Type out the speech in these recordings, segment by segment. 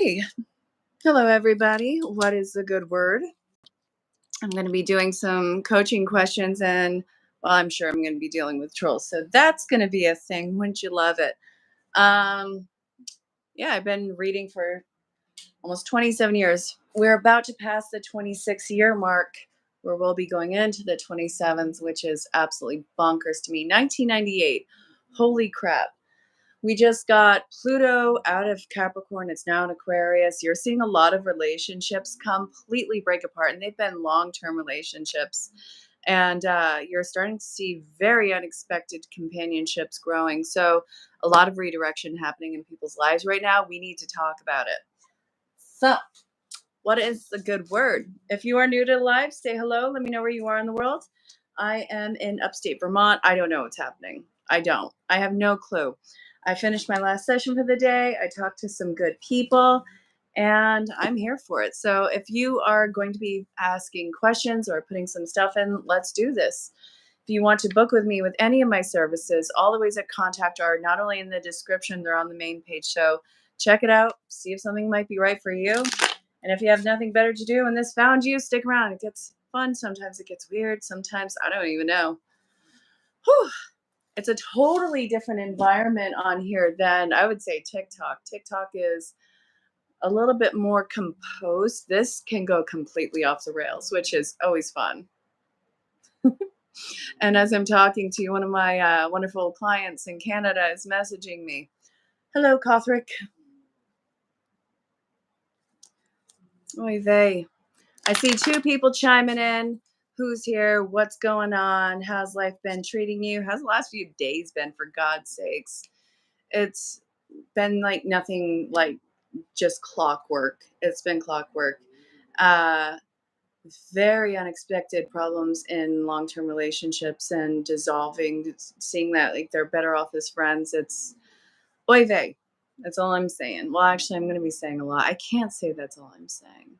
Hey, hello everybody. What is the good word? I'm going to be doing some coaching questions and well, I'm sure I'm going to be dealing with trolls. So that's going to be a thing. Wouldn't you love it? Um yeah, I've been reading for almost 27 years. We're about to pass the 26-year mark where we'll be going into the 27th, which is absolutely bonkers to me. 1998. Holy crap. We just got Pluto out of Capricorn. It's now in Aquarius. You're seeing a lot of relationships completely break apart, and they've been long term relationships. And you're starting to see very unexpected companionships growing. So, a lot of redirection happening in people's lives right now. We need to talk about it. So, what is the good word? If you are new to live, say hello. Let me know where you are in the world. I am in upstate Vermont. I don't know what's happening. I don't. I have no clue. I finished my last session for the day. I talked to some good people and I'm here for it. So if you are going to be asking questions or putting some stuff in, let's do this. If you want to book with me with any of my services, all the ways that contact are not only in the description, they're on the main page. So check it out, see if something might be right for you. And if you have nothing better to do and this found you, stick around. It gets fun. Sometimes it gets weird. Sometimes I don't even know. Whew. It's a totally different environment on here than I would say TikTok. TikTok is a little bit more composed. This can go completely off the rails, which is always fun. And as I'm talking to you, one of my wonderful clients in Canada is messaging me. Hello, Cothrick. Oy vey. I see two people chiming in. Who's here? What's going on? How's life been treating you? How's the last few days been, for God's sakes? It's been like nothing like just clockwork. It's been clockwork. Uh, Very unexpected problems in long-term relationships and dissolving, seeing that like they're better off as friends. It's oy vey. That's all I'm saying. Well, actually, I'm going to be saying a lot. I can't say that's all I'm saying.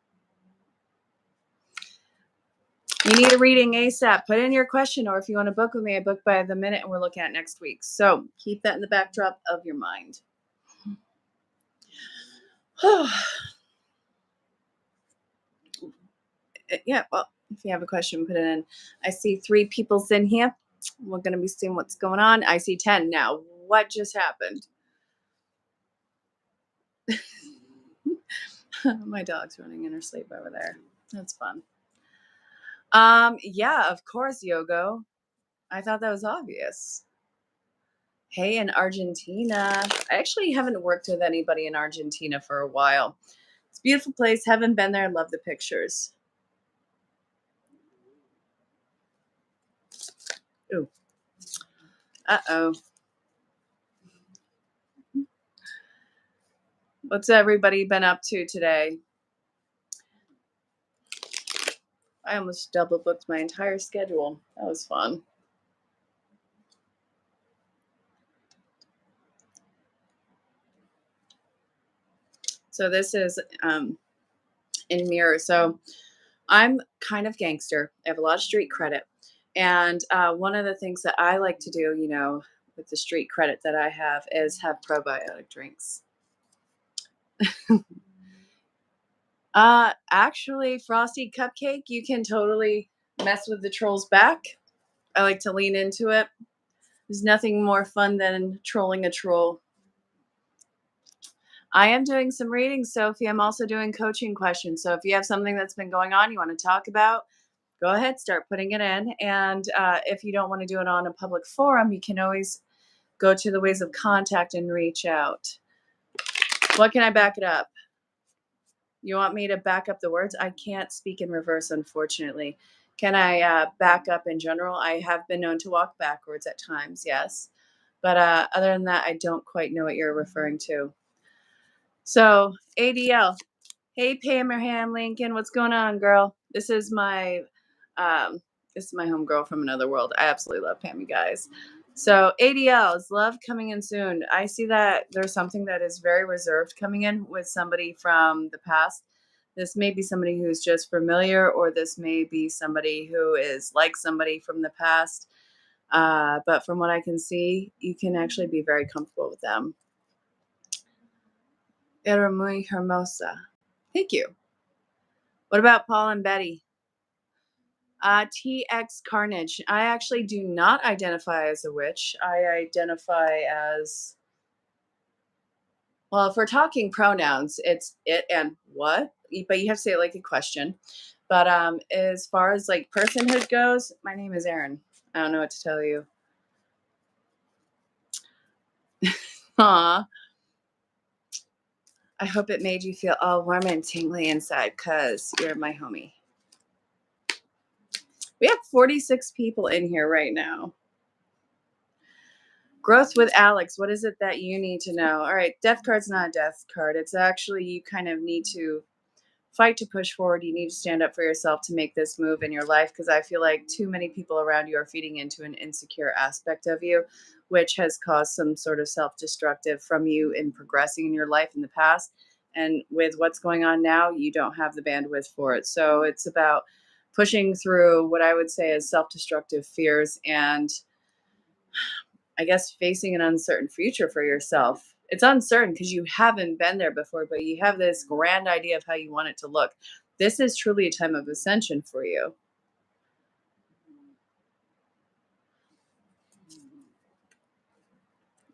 You need a reading ASAP. Put in your question, or if you want to book with me, I book by the minute, and we're looking at next week. So keep that in the backdrop of your mind. Yeah, well, if you have a question, put it in. I see 3 people's in here. We're going to be seeing what's going on. I see 10 now. What just happened? My dog's running in her sleep over there. That's fun. Yeah, of course, Yogo. I thought that was obvious. Hey, in Argentina. I actually haven't worked with anybody in Argentina for a while. It's a beautiful place. Haven't been there. Love the pictures. Ooh. Uh-oh. What's everybody been up to today? I almost double booked my entire schedule. That was fun. So this is in mirror. So I'm kind of gangster. I have a lot of street credit. And one of the things that I like to do, with the street credit that I have is have probiotic drinks. Actually, Frosty Cupcake, you can totally mess with the trolls back. I like to lean into it. There's nothing more fun than trolling a troll. I am doing some readings, Sophie. I'm also doing coaching questions. So if you have something that's been going on you want to talk about, go ahead, start putting it in. And if you don't want to do it on a public forum, you can always go to the ways of contact and reach out. What can I back it up? You want me to back up the words? I can't speak in reverse, unfortunately. Can I back up in general? I have been known to walk backwards at times, yes. But other than that, I don't quite know what you're referring to. So, ADL. Hey, Pam Lincoln, what's going on, girl? This is my homegirl from another world. I absolutely love Pam, you guys. So ADL is love coming in soon. I see that there's something that is very reserved coming in with somebody from the past. This may be somebody who's just familiar, or this may be somebody who is like somebody from the past. But from what I can see, you can actually be very comfortable with them. Era muy hermosa. Thank you. What about Paul and Betty? TX Carnage. I actually do not identify as a witch. I identify as, well, if we're talking pronouns, it's it and what, but you have to say it like a question. But as far as like personhood goes, my name is Erin. I don't know what to tell you. Aw, I hope it made you feel all warm and tingly inside because you're my homie. We have 46 people in here right now. Growth with Alex. What is it that you need to know? All right, death card's not a death card. It's actually you kind of need to fight to push forward. You need to stand up for yourself to make this move in your life because I feel like too many people around you are feeding into an insecure aspect of you, which has caused some sort of self-destructive from you in progressing in your life in the past. And with what's going on now, you don't have the bandwidth for it. So it's about pushing through what I would say is self-destructive fears and I guess facing an uncertain future for yourself. It's uncertain because you haven't been there before, but you have this grand idea of how you want it to look. This is truly a time of ascension for you.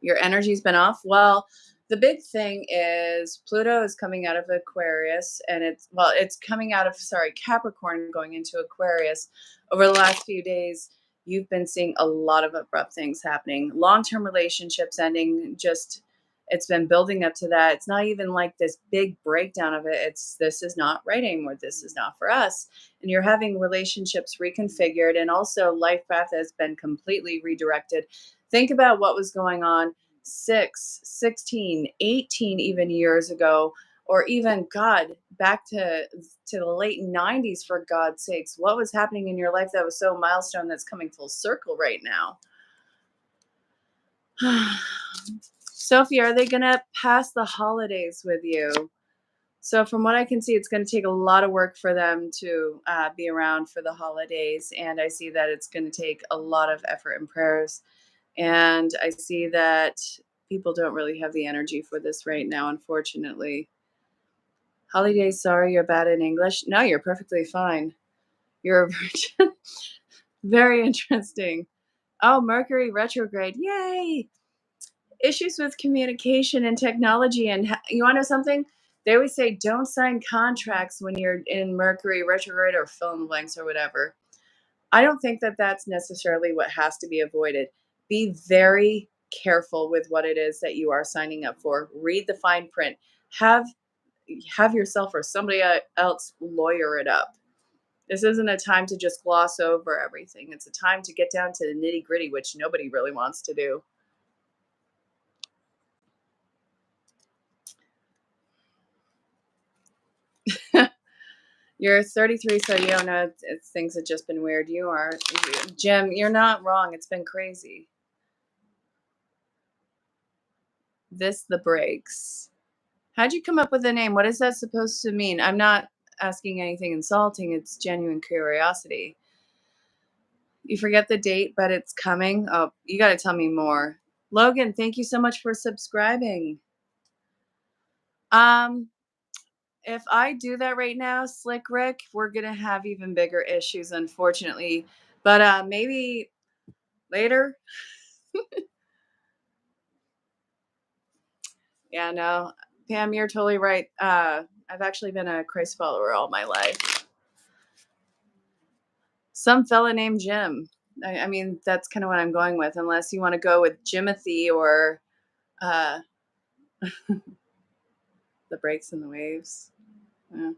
Your energy's been off. Well, the big thing is Pluto is coming out of Aquarius and it's coming out of, sorry, Capricorn going into Aquarius. Over the last few days, you've been seeing a lot of abrupt things happening. Long-term relationships ending, just it's been building up to that. It's not even like this big breakdown of it. It's this is not right anymore. This is not for us. And you're having relationships reconfigured and also life path has been completely redirected. Think about what was going on 6, 16, 18 even years ago, or even God, back to the late 90s for God's sakes. What was happening in your life that was so milestone that's coming full circle right now? Sophie, are they gonna pass the holidays with you? So from what I can see, it's going to take a lot of work for them to be around for the holidays, and I see that it's going to take a lot of effort and prayers. And I see that people don't really have the energy for this right now, unfortunately. Holidays, sorry, you're bad in English. No, you're perfectly fine. You're a virgin. Very interesting. Oh, Mercury retrograde. Yay. Issues with communication and technology. And you want to know something? They always say don't sign contracts when you're in Mercury retrograde or fill in the blanks or whatever. I don't think that that's necessarily what has to be avoided. Be very careful with what it is that you are signing up for. Read the fine print. Have have yourself or somebody else lawyer it up. This isn't a time to just gloss over everything. It's a time to get down to the nitty gritty, which nobody really wants to do. You're 33, so you don't know. Things have just been weird. You are, Jim. You're not wrong. It's been crazy. This the breaks. How'd you come up with the name? What is that supposed to mean? I'm not asking anything insulting. It's genuine curiosity. You forget the date, but it's coming. Oh, you got to tell me more. Logan, thank you so much for subscribing. Um, if I do that right now, Slick Rick, we're gonna have even bigger issues, unfortunately. But maybe later. Yeah, no, Pam, you're totally right. I've actually been a Christ follower all my life. Some fella named Jim. I mean, that's kind of what I'm going with, unless you want to go with Jimothy or uh, the breaks and the waves. Yeah.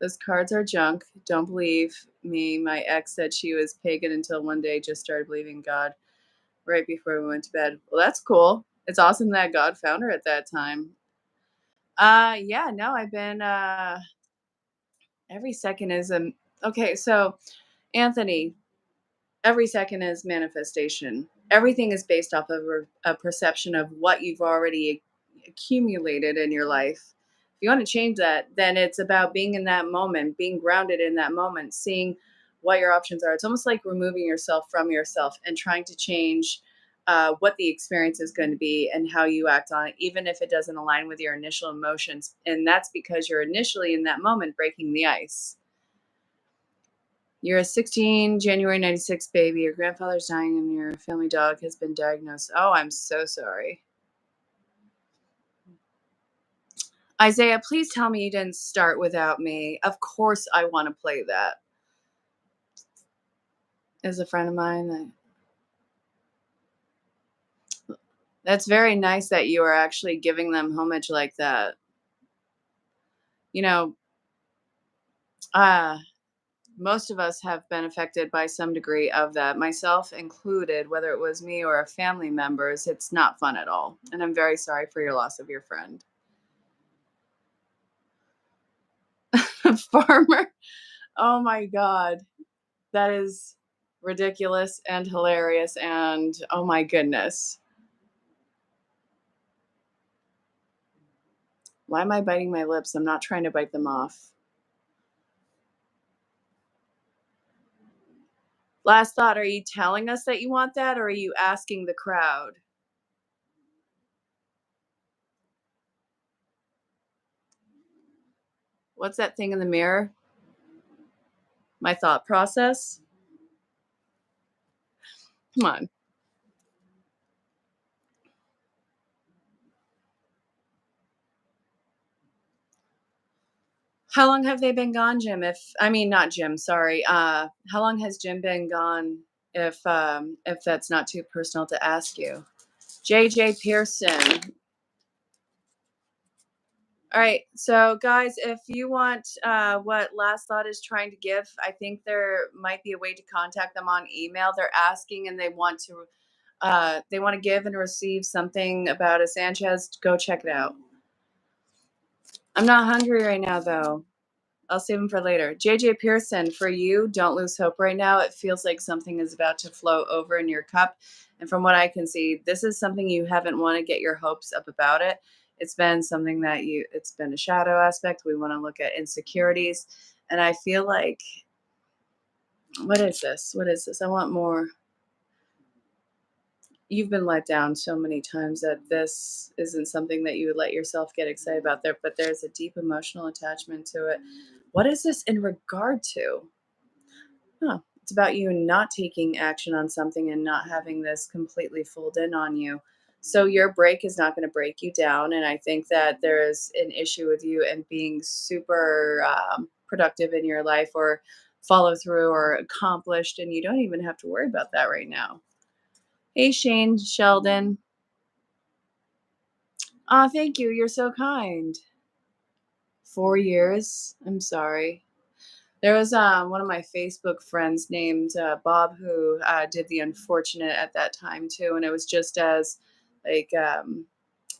Those cards are junk. Don't believe me. My ex said she was pagan until one day just started believing God right before we went to bed. Well, that's cool. It's awesome that God found her at that time. Yeah, no, I've been every second is okay, so Anthony, every second is manifestation. Everything is based off of a perception of what you've already accumulated in your life. If you want to change that, then it's about being in that moment, being grounded in that moment, seeing what your options are. It's almost like removing yourself from yourself and trying to change what the experience is going to be and how you act on it, even if it doesn't align with your initial emotions. And that's because you're initially in that moment breaking the ice. You're a 16 January 96 baby. Your grandfather's dying and your family dog has been diagnosed. Oh, I'm so sorry. Isaiah, please tell me you didn't start without me. Of course I want to play that. As a friend of mine, that's very nice that you are actually giving them homage like that. You know, uh, most of us have been affected by some degree of that, myself included, whether it was me or a family members. It's not fun at all. And I'm very sorry for your loss of your friend. Farmer. Oh my God. That is ridiculous and hilarious. And oh my goodness. Why am I biting my lips? I'm not trying to bite them off. Last thought, are you telling us that you want that or are you asking the crowd? What's that thing in the mirror? My thought process? Come on. How long have they been gone, Jim? Not Jim, sorry. How long has Jim been gone if that's not too personal to ask you? JJ Pearson. All right. So guys, if you want what Last Thought is trying to give, I think there might be a way to contact them on email. They're asking and they want to give and receive something about a Sanchez. Go check it out. I'm not hungry right now though. I'll save them for later. JJ Pearson, for you, don't lose hope right now. It feels like something is about to flow over in your cup. And from what I can see, this is something you haven't want to get your hopes up about it. It's been something it's been a shadow aspect. We want to look at insecurities. And I feel like, what is this? What is this? I want more. You've been let down so many times that this isn't something that you would let yourself get excited about there, but there's a deep emotional attachment to it. What is this in regard to? Huh. It's about you not taking action on something and not having this completely fold in on you. So your break is not going to break you down. And I think that there is an issue with you and being super productive in your life or follow through or accomplished. And you don't even have to worry about that right now. Hey, Shane Sheldon. Thank you. You're so kind. 4 years. I'm sorry. There was one of my Facebook friends named Bob who did the unfortunate at that time too, and it was just as like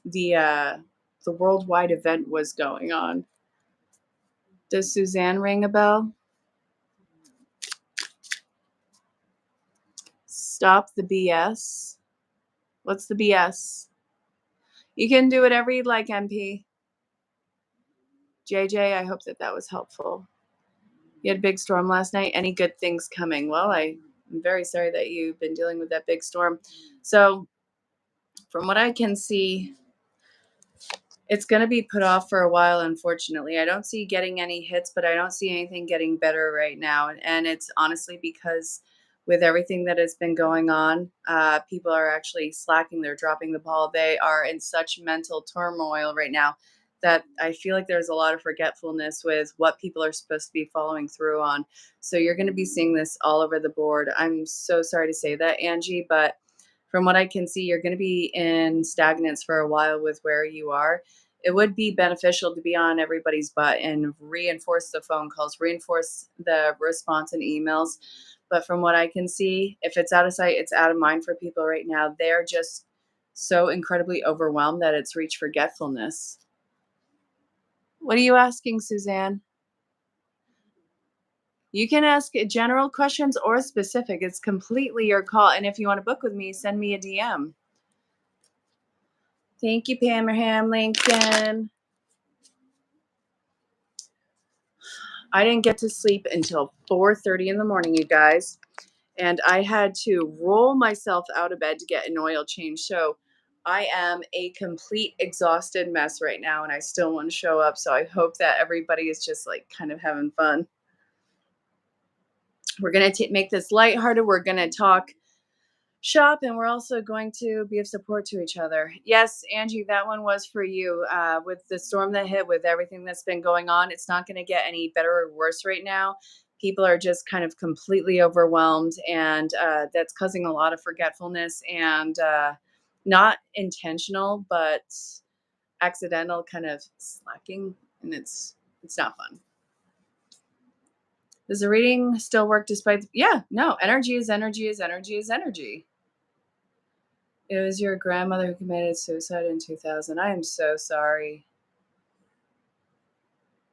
the uh, the worldwide event was going on. Does Suzanne ring a bell? Stop the BS. What's the BS? You can do whatever you'd like, MP. JJ, I hope that was helpful. You had a big storm last night. Any good things coming? Well, I'm very sorry that you've been dealing with that big storm. So, from what I can see, it's going to be put off for a while, unfortunately. I don't see getting any hits, but I don't see anything getting better right now. And it's honestly because with everything that has been going on, people are actually slacking. They're dropping the ball. They are in such mental turmoil right now that I feel like there's a lot of forgetfulness with what people are supposed to be following through on. So you're going to be seeing this all over the board. I'm so sorry to say that, Angie, but from what I can see, you're going to be in stagnance for a while with where you are. It would be beneficial to be on everybody's butt and reinforce the phone calls, reinforce the response and emails. But from what I can see, if it's out of sight, it's out of mind for people right now. They're just so incredibly overwhelmed that it's reached forgetfulness. What are you asking, Suzanne? You can ask general questions or specific. It's completely your call. And if you want to book with me, send me a DM. Thank you, Pam Lincoln. I didn't get to sleep until 4:30 in the morning, you guys. and I had to roll myself out of bed to get an oil change. So I am a complete exhausted mess right now, and I still want to show up. So I hope that everybody is just like kind of having fun. We're going to make this lighthearted. We're going to talk shop, and we're also going to be of support to each other. Yes, Angie, that one was for you. With the storm that hit, with everything that's been going on, it's not going to get any better or worse right now. People are just kind of completely overwhelmed, and that's causing a lot of forgetfulness and not intentional, but accidental kind of slacking, and it's not fun. Does the reading still work despite? Yeah, no. Energy is energy is energy is energy. It was your grandmother who committed suicide in 2000. I am so sorry.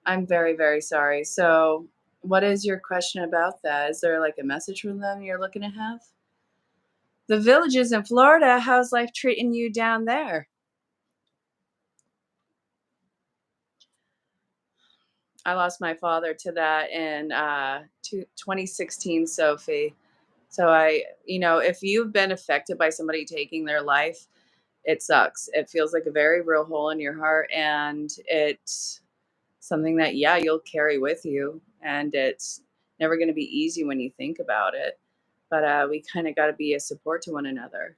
I'm very, very sorry. So, what is your question about that? Is there like a message from them you're looking to have? The villages in Florida, how's life treating you down there? I lost my father to that in 2016, Sophie. So, if you've been affected by somebody taking their life, it sucks. It feels like a very real hole in your heart, and it's something that, yeah, you'll carry with you, and it's never going to be easy when you think about it. But we kind of got to be a support to one another.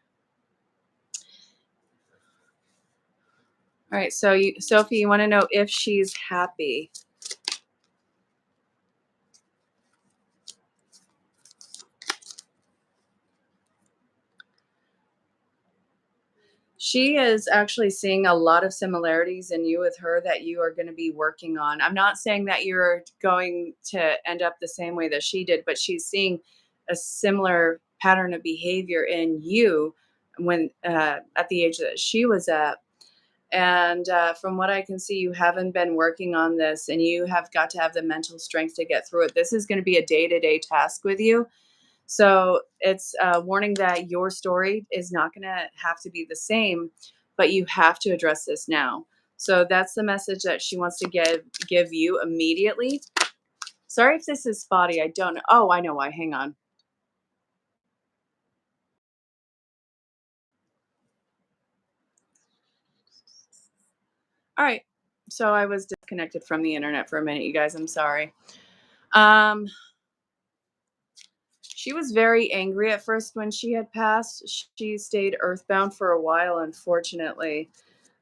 All right, so Sophie, you want to know if she's happy? She is actually seeing a lot of similarities in you with her that you are going to be working on. I'm not saying that you're going to end up the same way that she did, but she's seeing a similar pattern of behavior in you when at the age that she was at. And from what I can see, you haven't been working on this, and you have got to have the mental strength to get through it. This is going to be a day to day task with you. So it's a warning that your story is not going to have to be the same, but you have to address this now. So that's the message that she wants to give you immediately. Sorry if this is spotty. I don't know. Oh, I know why. Hang on. All right. So I was disconnected from the internet for a minute, you guys. I'm sorry. Um, She was very angry at first when she had passed. She stayed earthbound for a while, unfortunately,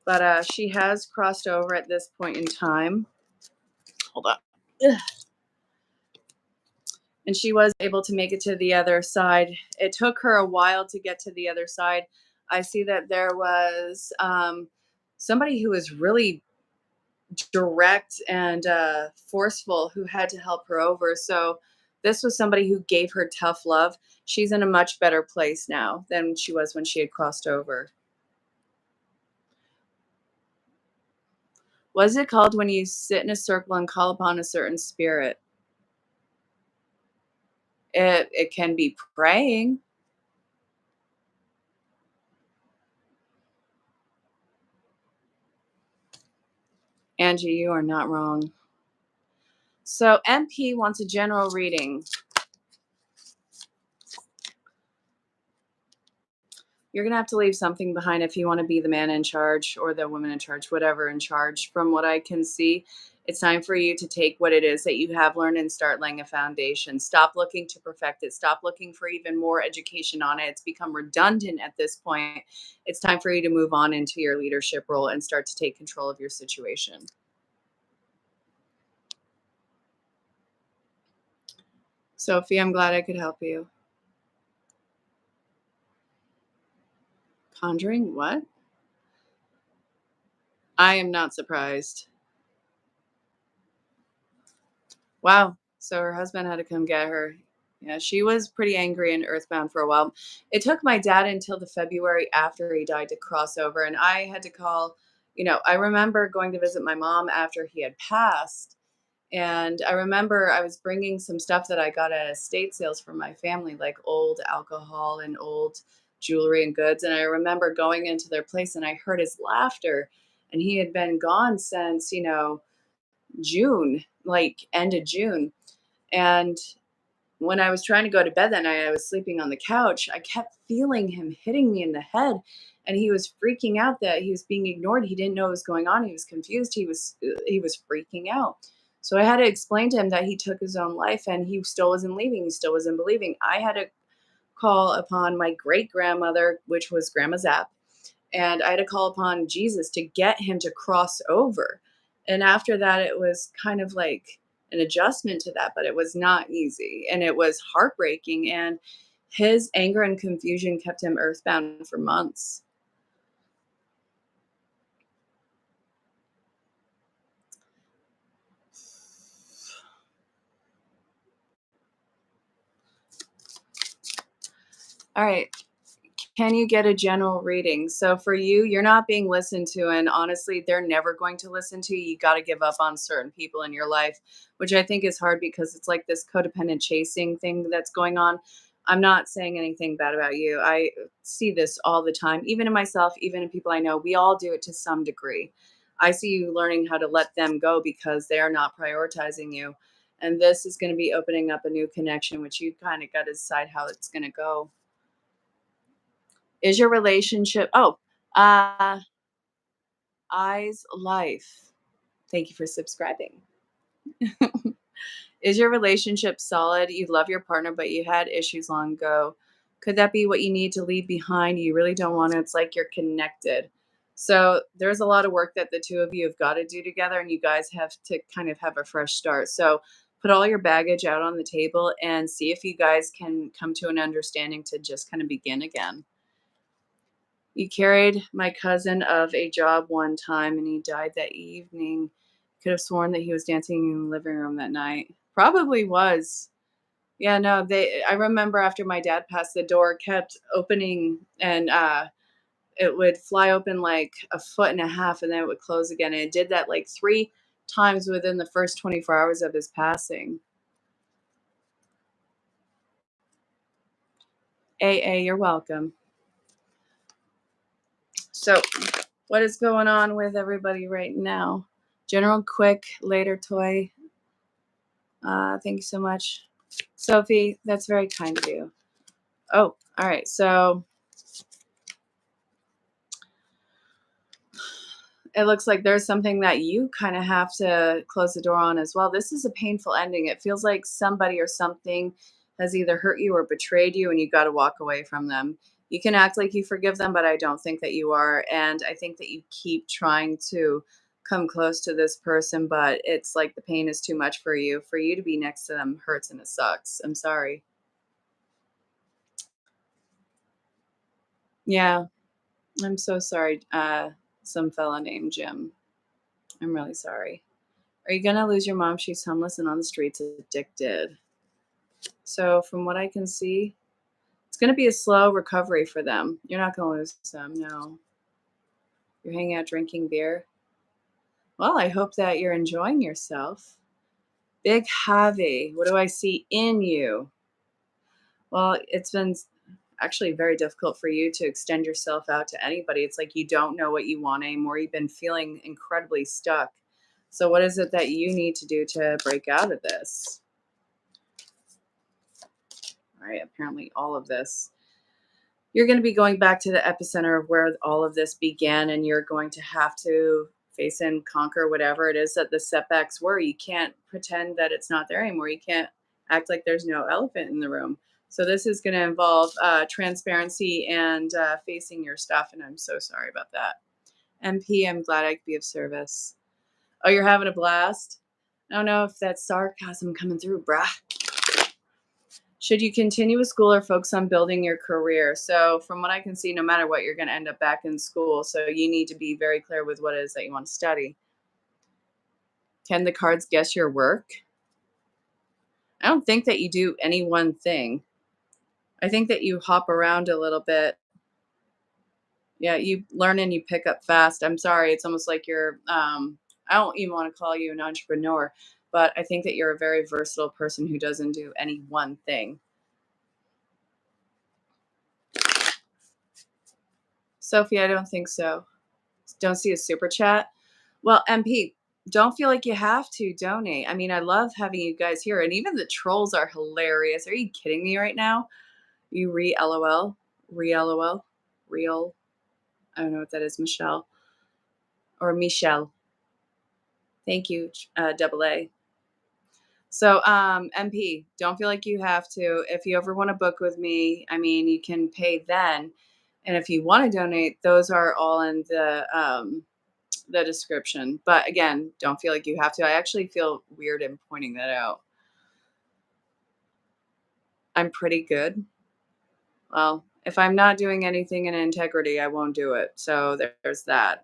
but she has crossed over at this point in time. Hold on. Ugh. And she was able to make it to the other side. It took her a while to get to the other side. I see that there was somebody who was really direct and forceful who had to help her over. So this was somebody who gave her tough love. She's in a much better place now than she was when she had crossed over. What is it called when you sit in a circle and call upon a certain spirit? It can be praying. Angie, you are not wrong. So MP wants a general reading. You're gonna have to leave something behind if you want to be the man in charge or the woman in charge, whatever in charge. From what I can see, it's time for you to take what it is that you have learned and start laying a foundation. Stop looking to perfect it. Stop looking for even more education on it. It's become redundant at this point. It's time for you to move on into your leadership role and start to take control of your situation. Sophie, I'm glad I could help you. Conjuring what? I am not surprised. Wow. So her husband had to come get her. Yeah, she was pretty angry and earthbound for a while. It took my dad until the February after he died to cross over. And I had to call, I remember going to visit my mom after he had passed. And I remember I was bringing some stuff that I got at estate sales for my family, like old alcohol and old jewelry and goods. And I remember going into their place and I heard his laughter. And he had been gone since, June, like end of June. And when I was trying to go to bed that night, I was sleeping on the couch. I kept feeling him hitting me in the head, and he was freaking out that he was being ignored. He didn't know what was going on. He was confused. He was freaking out. So I had to explain to him that he took his own life, and he still wasn't leaving. He still wasn't believing. I had to call upon my great grandmother, which was Grandma's app, and I had to call upon Jesus to get him to cross over. And after that, it was kind of like an adjustment to that, but it was not easy and it was heartbreaking. And his anger and confusion kept him earthbound for months. All right. Can you get a general reading? So for you, you're not being listened to, and honestly, they're never going to listen to you. You got to give up on certain people in your life, which I think is hard because it's like this codependent chasing thing that's going on. I'm not saying anything bad about you. I see this all the time, even in myself, even in people I know. We all do it to some degree. I see you learning how to let them go because they are not prioritizing you. And this is going to be opening up a new connection, which you kind of got to decide how it's going to go. Is your relationship uh, Eyes Life. Thank you for subscribing. Is your relationship solid? You love your partner, but you had issues long ago. Could that be what you need to leave behind? You really don't want to. It's like you're connected. So there's a lot of work that the two of you have got to do together, and you guys have to kind of have a fresh start. So put all your baggage out on the table and see if you guys can come to an understanding to just kind of begin again. You carried my cousin of a job one time and he died that evening. Could have sworn that he was dancing in the living room that night. Probably was. Yeah, no, I remember after my dad passed, the door kept opening and it would fly open like a foot and a half and then it would close again. And it did that like 3 times within the first 24 hours of his passing. AA, you're welcome. So what is going on with everybody right now? General Quick, later toy. Thank you so much. Sophie, that's very kind of you. Oh, all right. So it looks like there's something that you kind of have to close the door on as well. This is a painful ending. It feels like somebody or something has either hurt you or betrayed you, and you got to walk away from them. You can act like you forgive them, but I don't think that you are. And I think that you keep trying to come close to this person, but it's like the pain is too much for you. For you to be next to them hurts and it sucks. I'm sorry. Yeah, I'm so sorry. Some fella named Jim. I'm really sorry. Are you gonna lose your mom? She's homeless and on the streets, addicted. So, from what I can see, it's gonna be a slow recovery for them. You're not gonna lose them. No, you're hanging out drinking beer. Well, I hope that you're enjoying yourself. Big Javi, what do I see in you? Well, it's been actually very difficult for you to extend yourself out to anybody. It's like you don't know what you want anymore. You've been feeling incredibly stuck. So, what is it that you need to do to break out of this? All right, apparently, all of this. You're going to be going back to the epicenter of where all of this began, and you're going to have to face and conquer whatever it is that the setbacks were. You can't pretend that it's not there anymore. You can't act like there's no elephant in the room. So this is going to involve transparency and facing your stuff, and I'm so sorry about that. MP, I'm glad I could be of service. Oh, you're having a blast? I don't know if that's sarcasm coming through, brah. Should you continue with school or focus on building your career? So, from what I can see, no matter what, you're going to end up back in school. So, you need to be very clear with what it is that you want to study. Can the cards guess your work? I don't think that you do any one thing. I think that you hop around a little bit. Yeah, you learn and you pick up fast. I'm sorry. It's almost like I don't even want to call you an entrepreneur, but I think that you're a very versatile person who doesn't do any one thing. Sophie, I don't think so. Don't see a super chat. Well, MP, Don't feel like you have to donate. I mean, I love having you guys here, and even the trolls are hilarious. Are you kidding me right now? You LOL, LOL, real. I don't know what that is, Michelle or Michelle. Thank you, double A. So, MP, don't feel like you have to. If you ever want to book with me, I mean, you can pay then. And if you want to donate, those are all in the description. But again, don't feel like you have to. I actually feel weird in pointing that out. I'm pretty good. Well, if I'm not doing anything in integrity, I won't do it. So there's that.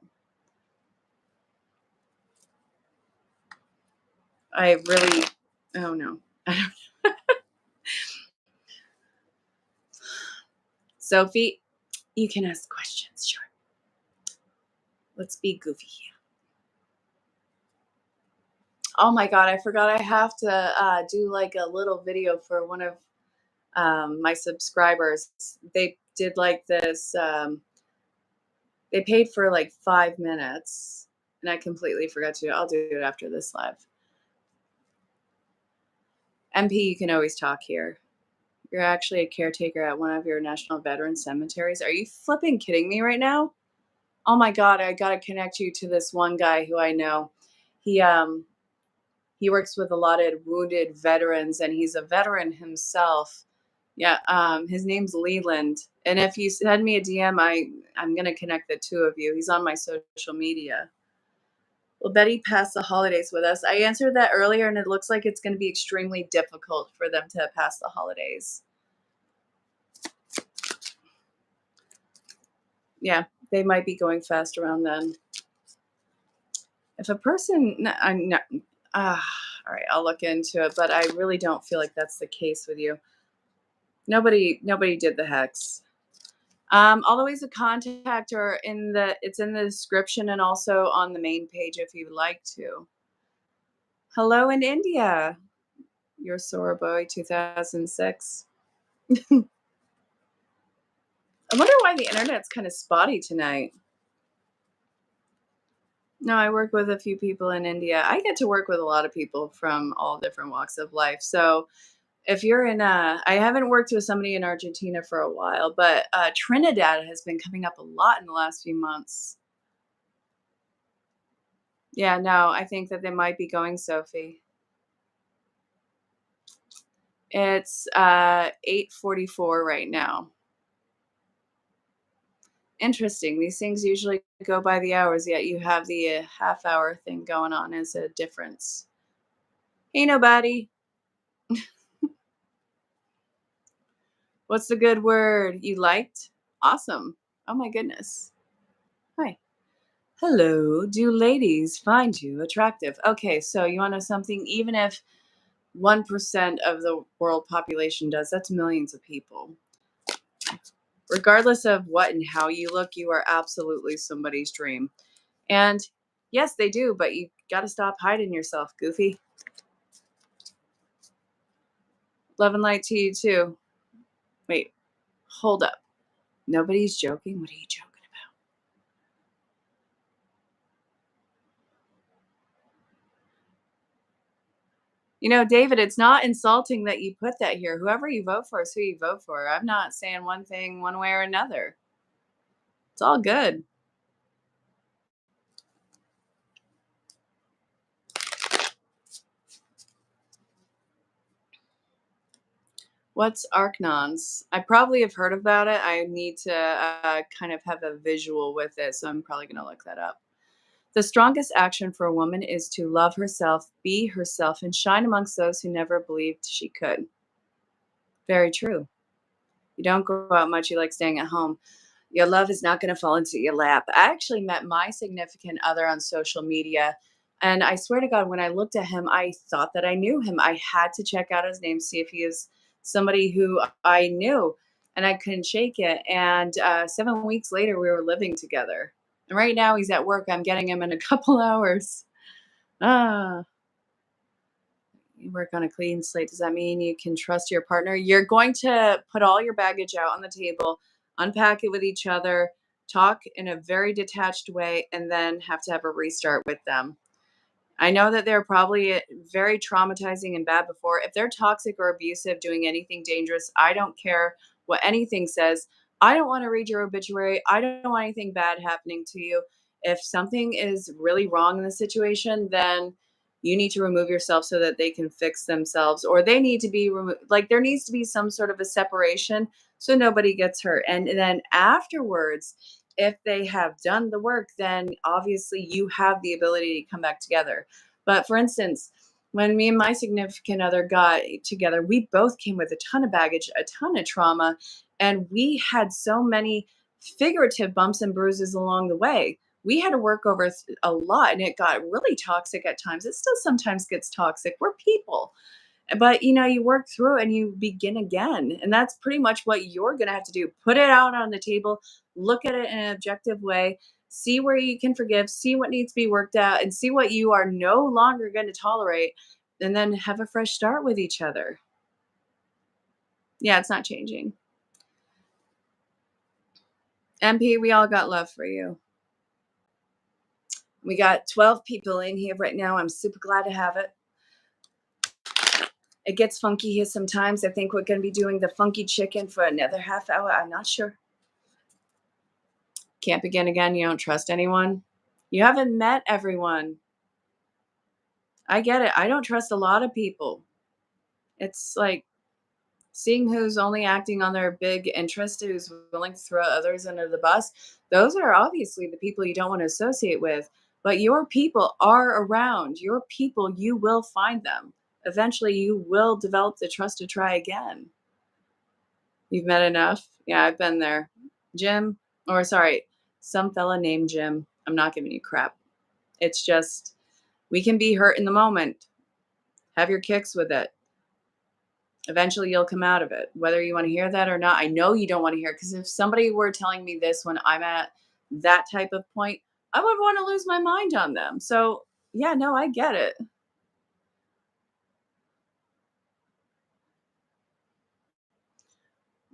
I really, oh no. Sophie, you can ask questions. Sure. Let's be goofy here. Oh my God, I forgot I have to do like a little video for one of my subscribers. They did like this, they paid for like 5 minutes and I completely forgot to. I'll do it after this live. MP, you can always talk here. You're actually a caretaker at one of your national veteran cemeteries. Are you flipping kidding me right now? Oh my God, I gotta connect you to this one guy who I know. He he works with a lot of wounded veterans and he's a veteran himself. Yeah, his name's Leland. And if you send me a DM, I'm gonna connect the two of you. He's on my social media. Will Betty pass the holidays with us? I answered that earlier, and it looks like it's going to be extremely difficult for them to pass the holidays. Yeah, they might be going fast around then. If a person, I'm not, all right, I'll look into it, but I really don't feel like that's the case with you. Nobody did the hex. All the ways to contact are it's in the description and also on the main page if you'd like to. Hello in India. You're Sora Boy 2006. I wonder why the internet's kind of spotty tonight. No, I work with a few people in India. I get to work with a lot of people from all different walks of life. So if you're in, I haven't worked with somebody in Argentina for a while, but Trinidad has been coming up a lot in the last few months. Yeah, no, I think that they might be going, Sophie. It's 8:44 right now. Interesting. These things usually go by the hours, yet you have the half hour thing going on as a difference. Hey, nobody. What's the good word you liked? Awesome. Oh my goodness. Hi. Hello. Do ladies find you attractive? Okay, so you want to know something? Even if 1% of the world population does, that's millions of people. Regardless of what and how you look, you are absolutely somebody's dream. And yes, they do, but you got to stop hiding yourself, Goofy. Love and light to you too. Wait, hold up. Nobody's joking. What are you joking about? You know, David, it's not insulting that you put that here. Whoever you vote for is who you vote for. I'm not saying one thing one way or another. It's all good. What's Archnons? I probably have heard about it. I need to kind of have a visual with it, so I'm probably going to look that up. The strongest action for a woman is to love herself, be herself, and shine amongst those who never believed she could. Very true. You don't go out much, you like staying at home. Your love is not going to fall into your lap. I actually met my significant other on social media. And I swear to God, when I looked at him, I thought that I knew him. I had to check out his name, see if he is somebody who I knew. And I couldn't shake it. And 7 weeks later, we were living together. And right now, he's at work. I'm getting him in a couple hours. Ah. You work on a clean slate. Does that mean you can trust your partner? You're going to put all your baggage out on the table, unpack it with each other, talk in a very detached way, and then have to have a restart with them. I know that they're probably very traumatizing and bad before. If they're toxic or abusive, doing anything dangerous, I don't care what anything says. I don't want to read your obituary. I don't want anything bad happening to you. If something is really wrong in the situation, then you need to remove yourself so that they can fix themselves, or they need to be removed. Like, there needs to be some sort of a separation so nobody gets hurt. And then afterwards, if they have done the work, then obviously you have the ability to come back together. But for instance, when me and my significant other got together, we both came with a ton of baggage, a ton of trauma, and we had so many figurative bumps and bruises along the way. We had to work over a lot, and it got really toxic at times. It still sometimes gets toxic. We're people. But, you work through it and you begin again. And that's pretty much what you're going to have to do. Put it out on the table, look at it in an objective way, see where you can forgive, see what needs to be worked out, and see what you are no longer going to tolerate. And then have a fresh start with each other. Yeah, it's not changing. MP, we all got love for you. We got 12 people in here right now. I'm super glad to have it. It gets funky here sometimes. I think we're going to be doing the funky chicken for another half hour. I'm not sure. Can't begin again. You don't trust anyone. You haven't met everyone. I get it. I don't trust a lot of people. It's like seeing who's only acting on their big interest, who's willing to throw others under the bus. Those are obviously the people you don't want to associate with. But your people are around. Your people, you will find them. Eventually, you will develop the trust to try again. You've met enough? Yeah, I've been there. Jim, or sorry, some fella named Jim. I'm not giving you crap. It's just, we can be hurt in the moment. Have your kicks with it. Eventually, you'll come out of it, whether you want to hear that or not. I know you don't want to hear it, because if somebody were telling me this when I'm at that type of point, I would want to lose my mind on them. So, yeah, no, I get it.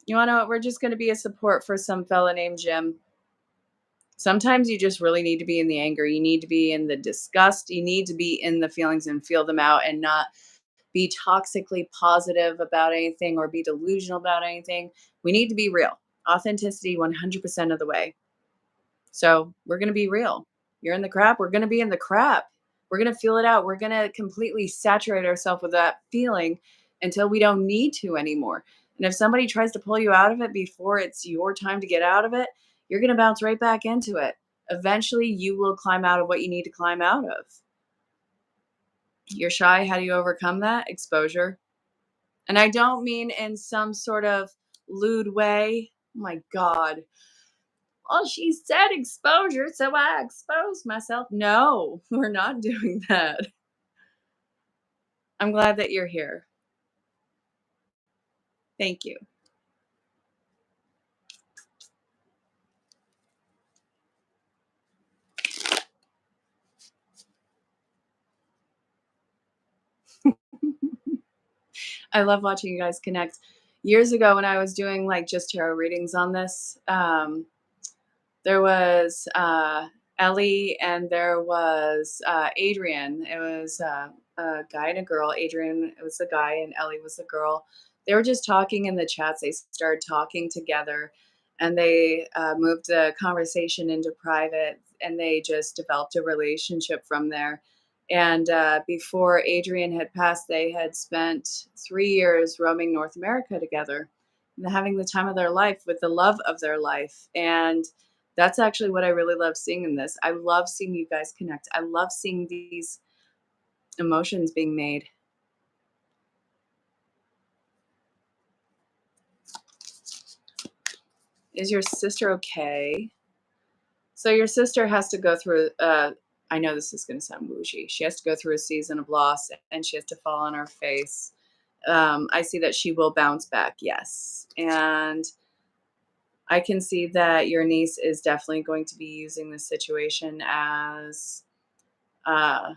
You want to know what? We're just going to be a support for some fella named Jim. Sometimes you just really need to be in the anger. You need to be in the disgust. You need to be in the feelings and feel them out, and not be toxically positive about anything or be delusional about anything. We need to be real. Authenticity 100% of the way. So we're going to be real. You're in the crap. We're going to be in the crap. We're going to feel it out. We're going to completely saturate ourselves with that feeling until we don't need to anymore. And if somebody tries to pull you out of it before it's your time to get out of it, you're going to bounce right back into it. Eventually, you will climb out of what you need to climb out of. You're shy. How do you overcome that? Exposure. And I don't mean in some sort of lewd way. Oh my God. Oh, she said exposure, so I exposed myself. No, we're not doing that. I'm glad that you're here. Thank you. I love watching you guys connect. Years ago, when I was doing like just tarot readings on this, there was Ellie and there was Adrian. It was a guy and a girl. Adrian was the guy and Ellie was the girl. They were just talking in the chats. They started talking together, and they moved the conversation into private, and they just developed a relationship from there. And before Adrian had passed, they had spent 3 years roaming North America together and having the time of their life with the love of their life. And that's actually what I really love seeing in this. I love seeing you guys connect. I love seeing these emotions being made. Is your sister okay? So your sister has to go through I know this is going to sound bougie. She has to go through a season of loss, and she has to fall on her face. I see that she will bounce back, yes. And I can see that your niece is definitely going to be using this situation as uh,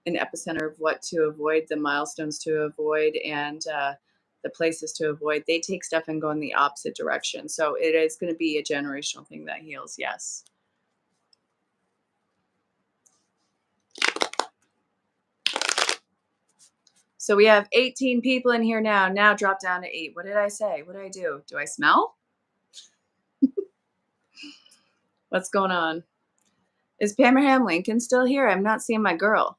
an epicenter of what to avoid, the milestones to avoid, and the places to avoid. They take stuff and go in the opposite direction. So it is going to be a generational thing that heals, yes. So we have 18 people in here now. Now drop down to 8. What did I say? What did I do? Do I smell? What's going on? Is Abraham Lincoln still here? I'm not seeing my girl.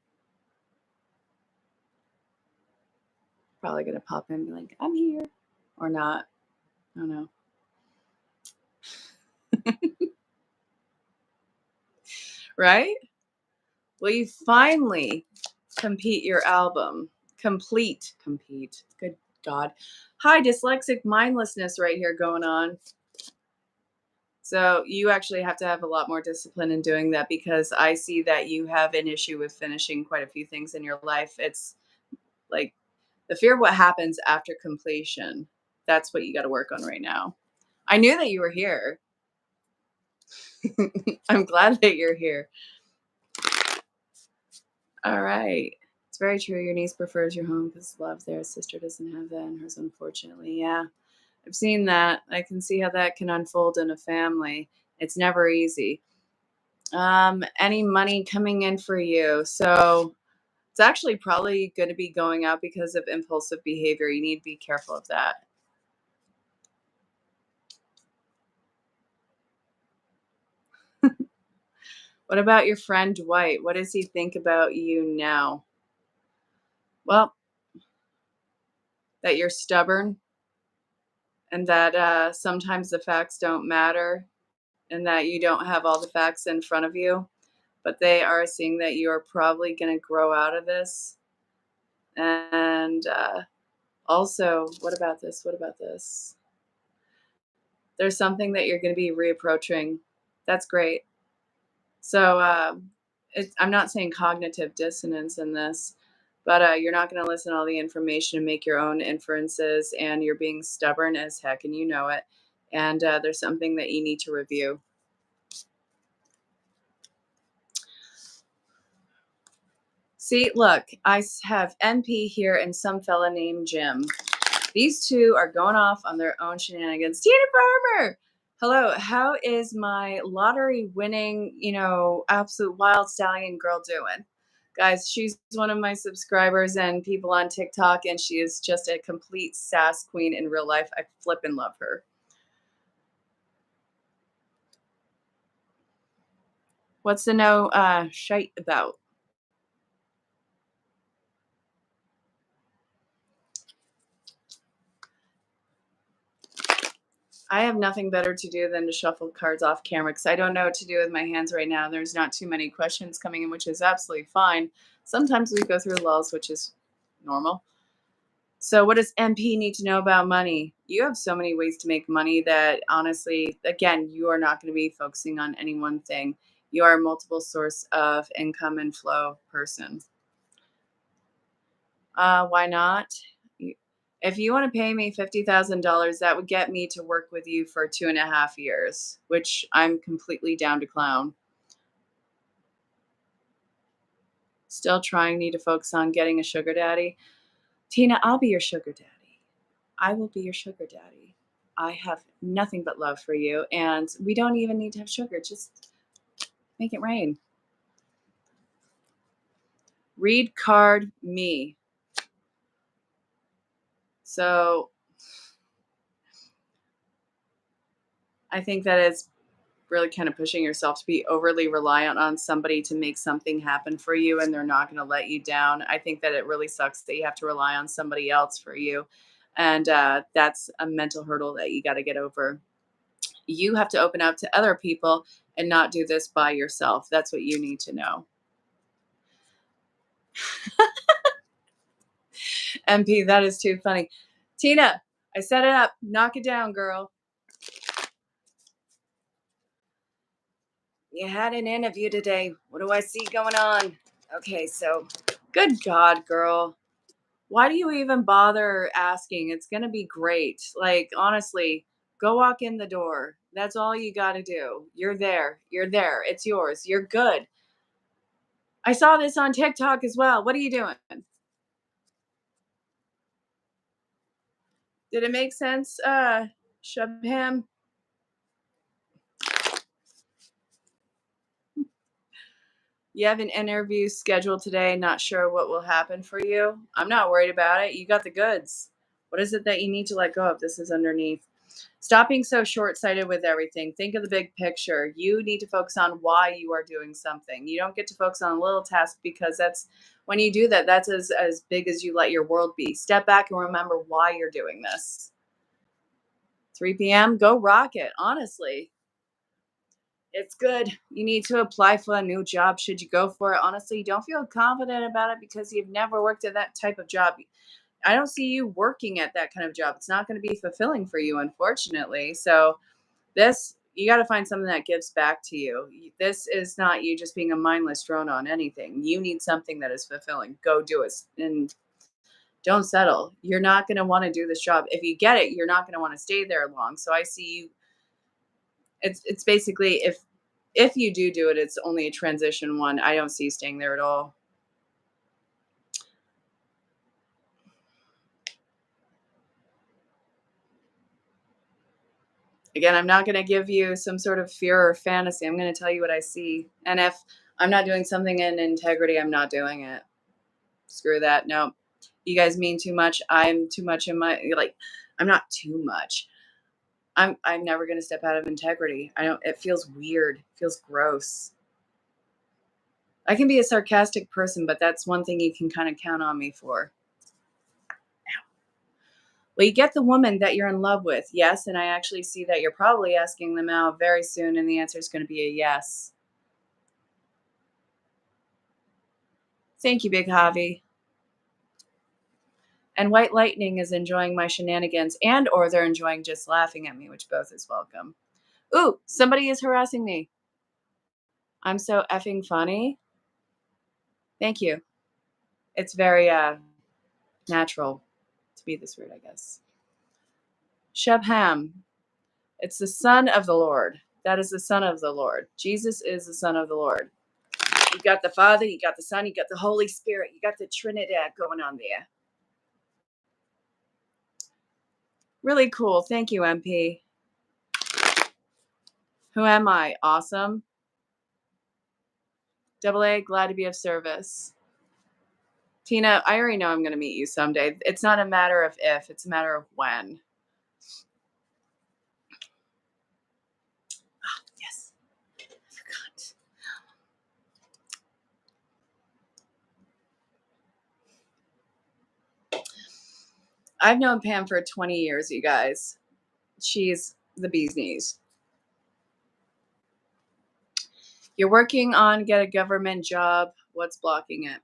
Probably gonna pop in and be like, I'm here. Or not. I don't know. Right? Will you finally compete your album? Compete. Good God. Hi, dyslexic mindlessness right here going on. So you actually have to have a lot more discipline in doing that because I see that you have an issue with finishing quite a few things in your life. It's like the fear of what happens after completion. That's what you got to work on right now. I knew that you were here. I'm glad that you're here. All right. It's very true. Your niece prefers your home because love there. Sister doesn't have that and hers, unfortunately. Yeah. I've seen that. I can see how that can unfold in a family. It's never easy. Any money coming in for you? So it's actually probably going to be going out because of impulsive behavior. You need to be careful of that. What about your friend Dwight? What does he think about you now? Well, that you're stubborn and that sometimes the facts don't matter and that you don't have all the facts in front of you, but they are seeing that you are probably going to grow out of this. And also, what about this? What about this? There's something that you're going to be reapproaching. That's great. So I'm not saying cognitive dissonance in this, but you're not going to listen to all the information and make your own inferences, and you're being stubborn as heck, and you know it. And there's something that you need to review. See, look, have MP here and some fella named Jim. These two are going off on their own shenanigans. Tina Farmer! Hello, how is my lottery winning, absolute wild stallion girl doing? Guys, she's one of my subscribers and people on TikTok, and she is just a complete sass queen in real life. I flip and love her. What's the no shite about? I have nothing better to do than to shuffle cards off camera because I don't know what to do with my hands right now. There's not too many questions coming in, which is absolutely fine. Sometimes we go through lulls, which is normal. So, what does MP need to know about money? You have so many ways to make money that honestly, again, you are not going to be focusing on any one thing. You are a multiple source of income and flow person. Why not? If you want to pay me $50,000, that would get me to work with you for 2.5 years, which I'm completely down to clown. Still trying, need to focus on getting a sugar daddy. Tina, I'll be your sugar daddy. I will be your sugar daddy. I have nothing but love for you, and we don't even need to have sugar. Just make it rain. Read card me. So I think that it's really kind of pushing yourself to be overly reliant on somebody to make something happen for you, and they're not going to let you down. I think that it really sucks that you have to rely on somebody else for you, and that's a mental hurdle that you got to get over. You have to open up to other people and not do this by yourself. That's what you need to know. MP, that is too funny. Tina, I set it up. Knock it down, girl. You had an interview today. What do I see going on? Okay, so good God, girl. Why do you even bother asking? It's going to be great. Like, honestly, go walk in the door. That's all you got to do. You're there. You're there. It's yours. You're good. I saw this on TikTok as well. What are you doing? Did it make sense, Shabham? You have an interview scheduled today, not sure what will happen for you. I'm not worried about it. You got the goods. What is it that you need to let go of? This is underneath. Stop being so short sighted with everything. Think of the big picture. You need to focus on why you are doing something. You don't get to focus on a little task because that's when you do that, that's as big as you let your world be. Step back and remember why you're doing this. 3 p.m., go rock it. Honestly, it's good. You need to apply for a new job. Should you go for it? Honestly, you don't feel confident about it because you've never worked at that type of job. I don't see you working at that kind of job. It's not going to be fulfilling for you, unfortunately. So, this, you got to find something that gives back to you. This is not you just being a mindless drone on anything. You need something that is fulfilling. Go do it and don't settle. You're not going to want to do this job. If you get it, you're not going to want to stay there long. So, I see you. It's basically if you do it, it's only a transition one. I don't see you staying there at all. Again, I'm not going to give you some sort of fear or fantasy. I'm going to tell you what I see. And if I'm not doing something in integrity, I'm not doing it. Screw that. No. You guys mean too much. I'm too much in my like I'm not too much. I'm never going to step out of integrity. I don't it feels weird. It feels gross. I can be a sarcastic person, but that's one thing you can kind of count on me for. Well, you get the woman that you're in love with. Yes, and I actually see that you're probably asking them out very soon and the answer is going to be a yes. Thank you, Big Javi. And White Lightning is enjoying my shenanigans and or they're enjoying just laughing at me, which both is welcome. Ooh, somebody is harassing me. I'm so effing funny. Thank you. It's very natural to be this rude, I guess. Shebham. It's the Son of the Lord. That is the Son of the Lord. Jesus is the Son of the Lord. You got the Father, you got the Son, you got the Holy Spirit, you got the Trinidad going on there. Really cool. Thank you, MP. Who am I? Awesome. Double A, glad to be of service. Tina, I already know I'm going to meet you someday. It's not a matter of if, it's a matter of when. Oh, yes. I forgot. I've known Pam for 20 years, you guys. She's the bee's knees. You're working on get a government job. What's blocking it?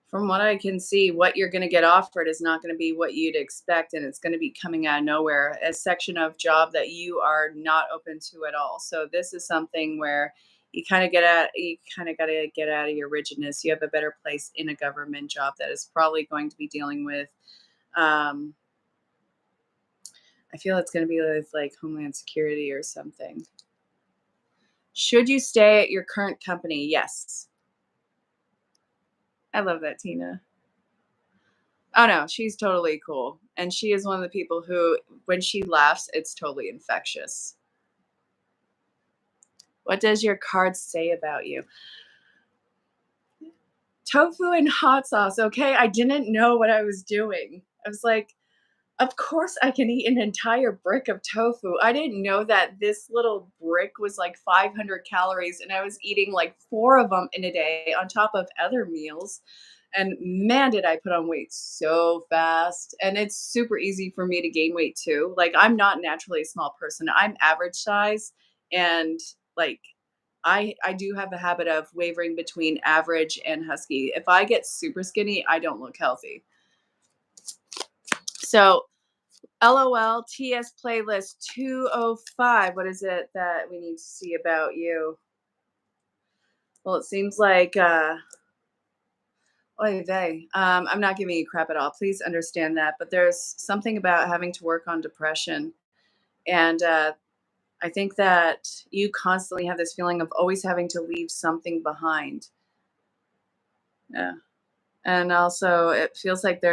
From what I can see, what you're going to get offered is not going to be what you'd expect, and it's going to be coming out of nowhere. A section of job that you are not open to at all. So this is something where you kind of got to get out of your rigidness. You have a better place in a government job that is probably going to be dealing with. Um, I feel it's going to be with like Homeland Security or something. Should you stay at your current company? Yes. I love that, Tina. Oh no, she's totally cool. And she is one of the people who, when she laughs, it's totally infectious. What does your card say about you? Tofu and hot sauce. Okay. I didn't know what I was doing. I was like, of course I can eat an entire brick of tofu. I didn't know that this little brick was like 500 calories and I was eating like 4 of them in a day on top of other meals. And man, did I put on weight so fast. And it's super easy for me to gain weight too. Like I'm not naturally a small person. I'm average size and like I do have a habit of wavering between average and husky. If I get super skinny, I don't look healthy. So LOL TS playlist 205. What is it that we need to see about you? Well, it seems like oy vey. I'm not giving you crap at all. Please understand that. But there's something about having to work on depression. And I think that you constantly have this feeling of always having to leave something behind. Yeah. And also it feels like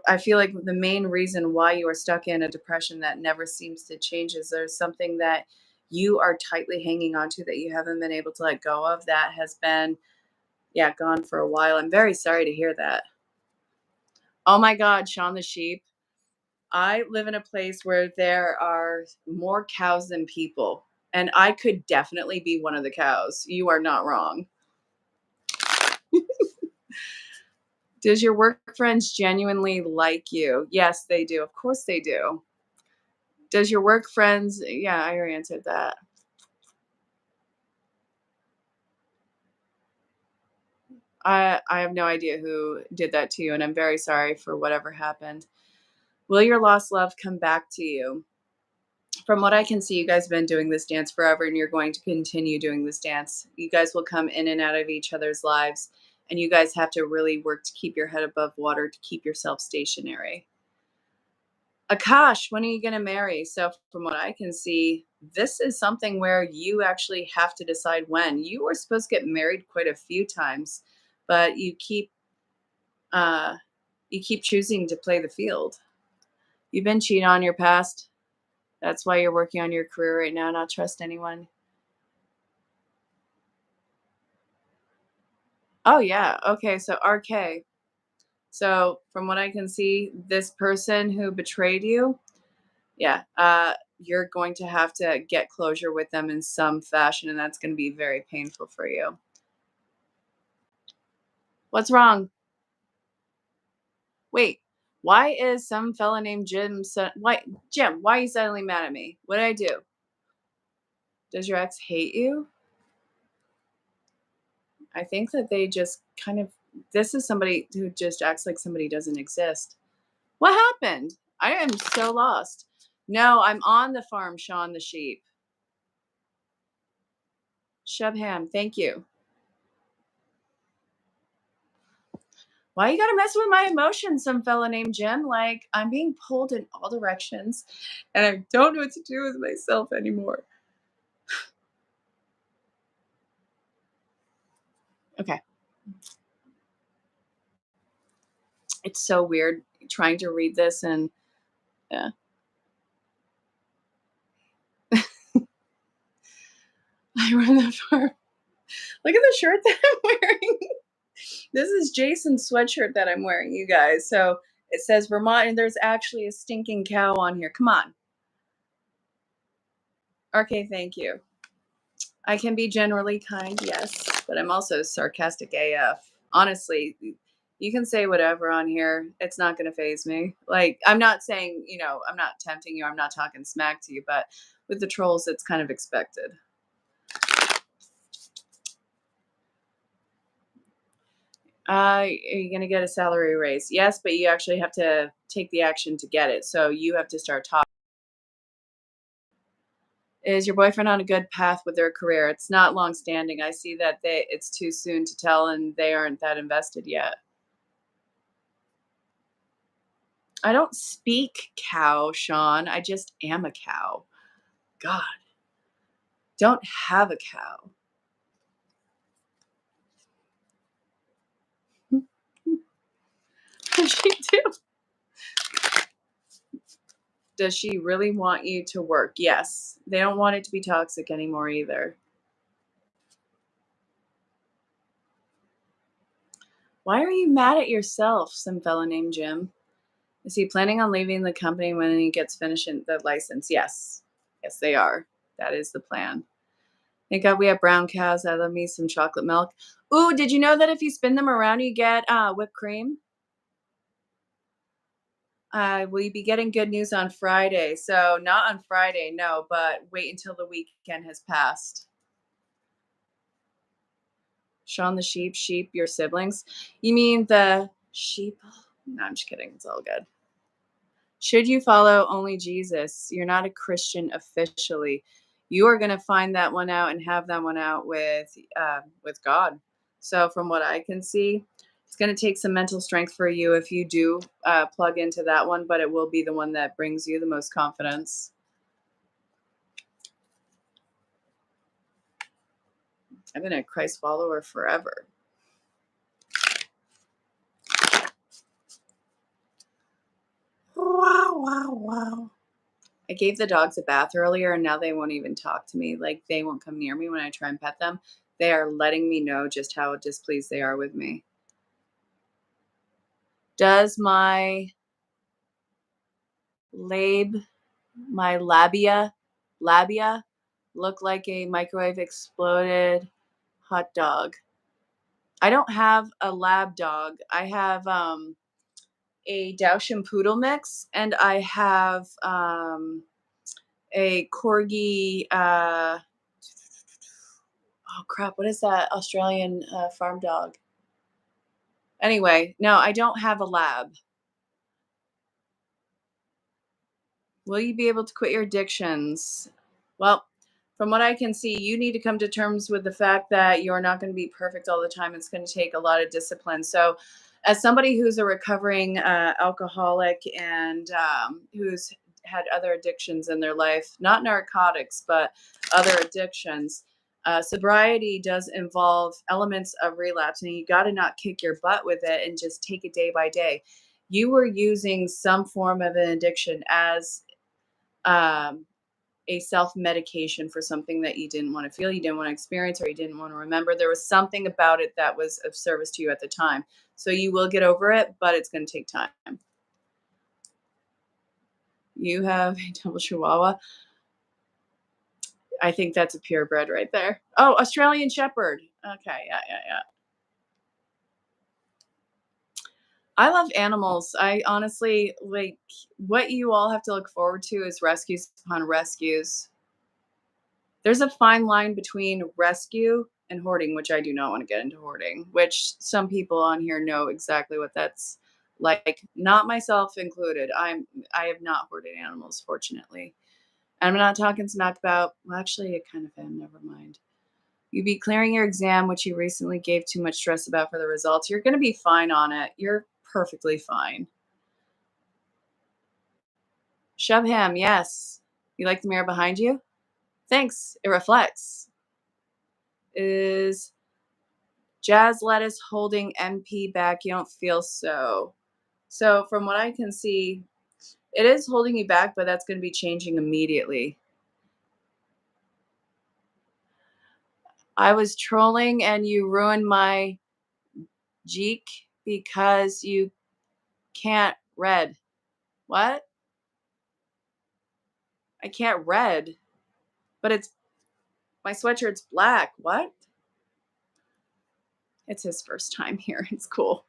I feel like the main reason why you are stuck in a depression that never seems to change is there's something that you are tightly hanging on to that you haven't been able to let go of that has been, yeah, gone for a while. I'm very sorry to hear that. Oh my God, Shaun the sheep. I live in a place where there are more cows than people, and I could definitely be one of the cows. You are not wrong. Does your work friends genuinely like you? Yes, they do. Of course they do. Does your work friends, yeah, I already answered that. I have no idea who did that to you, and I'm very sorry for whatever happened. Will your lost love come back to you? From what I can see, you guys have been doing this dance forever, and you're going to continue doing this dance. You guys will come in and out of each other's lives, and you guys have to really work to keep your head above water, to keep yourself stationary. Akash, when are you going to marry? So, from what I can see, this is something where you actually have to decide when. You were supposed to get married quite a few times, but uh, you keep choosing to play the field. You've been cheating on your past. That's why you're working on your career right now, not trust anyone. Oh yeah. Okay. So RK. So from what I can see, this person who betrayed you, yeah, you're going to have to get closure with them in some fashion, and that's going to be very painful for you. What's wrong? Wait, why is some fella named Jim? Why, Jim? Why are you suddenly mad at me? What did I do? Does your ex hate you? I think that they just kind of. This is somebody who just acts like somebody doesn't exist. What happened? I am so lost. No, I'm on the farm, Shaun the sheep. Shubham, thank you. Why you gotta mess with my emotions, some fella named Jim? Like, I'm being pulled in all directions, and I don't know what to do with myself anymore. Okay. It's so weird trying to read this and yeah. I run the farm. Look at the shirt that I'm wearing. This is Jason's sweatshirt that I'm wearing, you guys. So it says Vermont, and there's actually a stinking cow on here. Come on. Okay, thank you. I can be generally kind, yes, but I'm also sarcastic AF. Honestly, you can say whatever on here. It's not going to phase me. Like, I'm not saying, I'm not tempting you. I'm not talking smack to you, but with the trolls, it's kind of expected. Are you going to get a salary raise? Yes, but you actually have to take the action to get it. So you have to start talking. Is your boyfriend on a good path with their career? It's not long standing. I see that it's too soon to tell and they aren't that invested yet. I don't speak cow, Sean. I just am a cow. God, don't have a cow. Does she do? Does she really want you to work? Yes. They don't want it to be toxic anymore either. Why are you mad at yourself? Some fella named Jim. Is he planning on leaving the company when he gets finished in the license? Yes. Yes, they are. That is the plan. Thank God we have brown cows. I love me some chocolate milk. Ooh, did you know that if you spin them around, you get whipped cream? Will be getting good news on Friday? So not on Friday, no, but wait until the weekend has passed. Shaun the sheep, your siblings. You mean the sheep? No, I'm just kidding. It's all good. Should you follow only Jesus? You're not a Christian officially. You are going to find that one out and have that one out with God. So from what I can see, it's going to take some mental strength for you if you do plug into that one, but it will be the one that brings you the most confidence. I've been a Christ follower forever. Wow, wow, wow. I gave the dogs a bath earlier and now they won't even talk to me. Like they won't come near me when I try and pet them. They are letting me know just how displeased they are with me. Does lab labia look like a microwave exploded hot dog? I don't have a lab dog. I have a Dachshund Poodle mix, and I have a corgi. Oh crap! What is that Australian farm dog? Anyway, no, I don't have a lab. Will you be able to quit your addictions? Well, from what I can see, you need to come to terms with the fact that you're not going to be perfect all the time. It's going to take a lot of discipline. So, as somebody who's a recovering alcoholic and who's had other addictions in their life, not narcotics, but other addictions, sobriety does involve elements of relapse, and you got to not kick your butt with it and just take it day by day. You were using some form of an addiction as um, a self medication for something that you didn't want to feel, you didn't want to experience, or you didn't want to remember. There was something about it that was of service to you at the time. So you will get over it, but it's going to take time. You have a double chihuahua. I think that's a purebred right there. Oh, Australian Shepherd. Okay, yeah. I love animals. I honestly like what you all have to look forward to is rescues upon rescues. There's a fine line between rescue and hoarding, which I do not want to get into hoarding, which some people on here know exactly what that's like, not myself included. I have not hoarded animals, fortunately. And I'm not talking smack about, well, actually, I kind of am. Never mind. You be clearing your exam, which you recently gave too much stress about for the results. You're going to be fine on it. You're perfectly fine. Shove him, yes. You like the mirror behind you? Thanks. It reflects. Is Jazz lettuce holding MP back? You don't feel so. So, from what I can see, it is holding you back, but that's going to be changing immediately. I was trolling and you ruined my Jeek because you can't read. What? I can't read, but it's my sweatshirt's black. What? It's his first time here. It's cool.